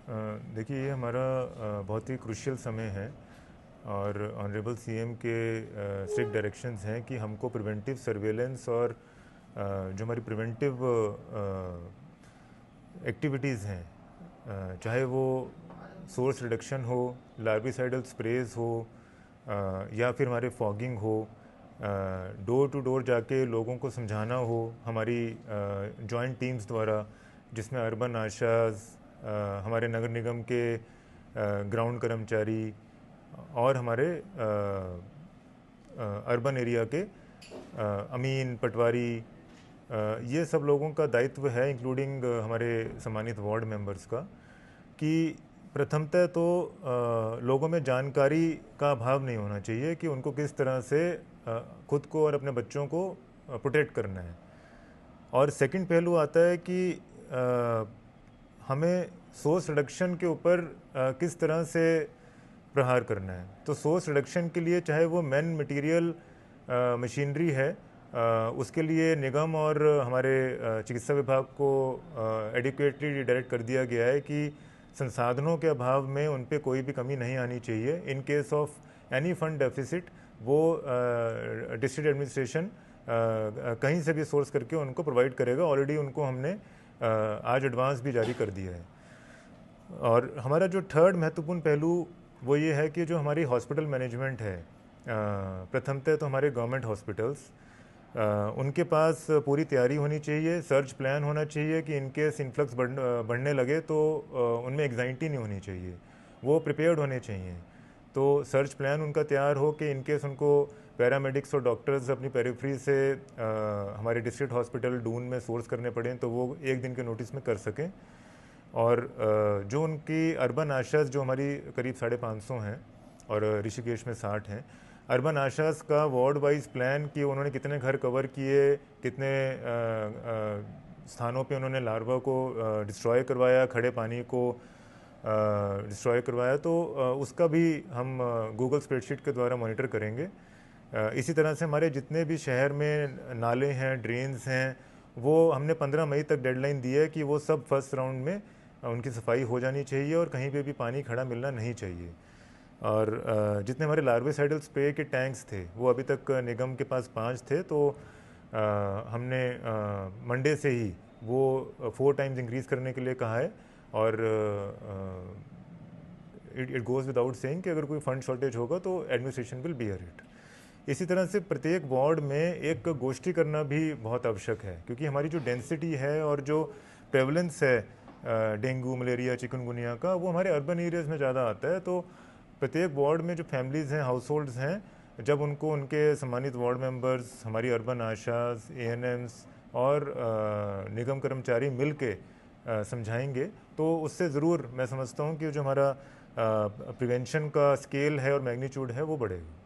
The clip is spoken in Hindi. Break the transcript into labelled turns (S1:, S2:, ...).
S1: देखिए ये हमारा बहुत ही क्रूशियल समय है और ऑनरेबल सीएम के स्ट्रिक्ट डायरेक्शंस हैं कि हमको प्रिवेंटिव सर्वेलेंस और जो हमारी प्रिवेंटिव एक्टिविटीज़ हैं, चाहे वो सोर्स रिडक्शन हो, लार्विसाइडल स्प्रेज हो, या फिर हमारे फॉगिंग हो, डोर टू डोर जाके लोगों को समझाना हो हमारी जॉइंट टीम्स द्वारा, जिसमें अर्बन आशाज, हमारे नगर निगम के ग्राउंड कर्मचारी और हमारे अर्बन एरिया के अमीन पटवारी, ये सब लोगों का दायित्व है, इंक्लूडिंग हमारे सम्मानित वार्ड मेंबर्स का, कि प्रथमतः तो लोगों में जानकारी का अभाव नहीं होना चाहिए कि उनको किस तरह से खुद को और अपने बच्चों को प्रोटेक्ट करना है। और सेकंड पहलू आता है कि हमें सोर्स रिडक्शन के ऊपर किस तरह से प्रहार करना है। तो सोर्स रिडक्शन के लिए चाहे वो मैन मटेरियल मशीनरी है, उसके लिए निगम और हमारे चिकित्सा विभाग को एडिक्वेटली डायरेक्ट कर दिया गया है कि संसाधनों के अभाव में उन पे कोई भी कमी नहीं आनी चाहिए। In case of any fund deficit वो डिस्ट्रिक्ट एडमिनिस्ट्रेशन कहीं से भी सोर्स करके उनको प्रोवाइड करेगा। ऑलरेडी उनको हमने आज एडवांस भी जारी कर दिया है। और हमारा जो थर्ड महत्वपूर्ण पहलू वो ये है कि जो हमारी हॉस्पिटल मैनेजमेंट है, प्रथमतः तो हमारे गवर्नमेंट हॉस्पिटल्स, उनके पास पूरी तैयारी होनी चाहिए, सर्च प्लान होना चाहिए कि इनकेस इन्फ्लक्स बढ़ने लगे तो उनमें एग्जाइटी नहीं होनी चाहिए, वो प्रिपेयर्ड होने चाहिए। तो सर्च प्लान उनका तैयार हो कि इनकेस उनको पैरामेडिक्स और डॉक्टर्स अपनी पेरिफेरी से हमारे डिस्ट्रिक्ट हॉस्पिटल डून में सोर्स करने पड़ें तो वो एक दिन के नोटिस में कर सकें। और जो उनकी अर्बन आशाज जो हमारी करीब 550 हैं और ऋषिकेश में 60 हैं, अर्बन आशाज का वार्ड वाइज प्लान कि उन्होंने कितने घर कवर किए, कितने स्थानों पे उन्होंने लार्वा को डिस्ट्रॉय करवाया, खड़े पानी को डिस्ट्रॉय करवाया, तो उसका भी हम गूगल स्प्रेडशीट के द्वारा मॉनिटर करेंगे। इसी तरह से हमारे जितने भी शहर में नाले हैं, ड्रेन्स हैं, वो हमने 15 मई तक डेडलाइन दी है कि वो सब फर्स्ट राउंड में उनकी सफाई हो जानी चाहिए और कहीं पे भी पानी खड़ा मिलना नहीं चाहिए। और जितने हमारे लार्विसाइडल स्प्रे के टैंक्स थे वो अभी तक निगम के पास 5 थे, तो हमने मंडे से ही वो 4 टाइम्स इंक्रीज़ करने के लिए कहा है। और इट गोज़ विदाउट सेइंग कि अगर कोई फंड शॉर्टेज होगा तो एडमिनिस्ट्रेशन विल बियर इट। इसी तरह से प्रत्येक वार्ड में एक गोष्ठी करना भी बहुत आवश्यक है, क्योंकि हमारी जो डेंसिटी है और जो प्रेवलेंस है डेंगू, मलेरिया, चिकनगुनिया का, वो हमारे अर्बन एरियाज़ में ज़्यादा आता है। तो प्रत्येक वार्ड में जो फैमिलीज़ हैं, हाउस हैं, जब उनको उनके सम्मानित वार्ड मेंबर्स, हमारी अर्बन आशाज, एएनएम्स और निगम कर्मचारी मिल के समझाएंगे तो उससे ज़रूर मैं समझता हूँ कि जो हमारा प्रिवेंशन का स्केल है और मैग्नीट्यूड है वो बढ़ेगा।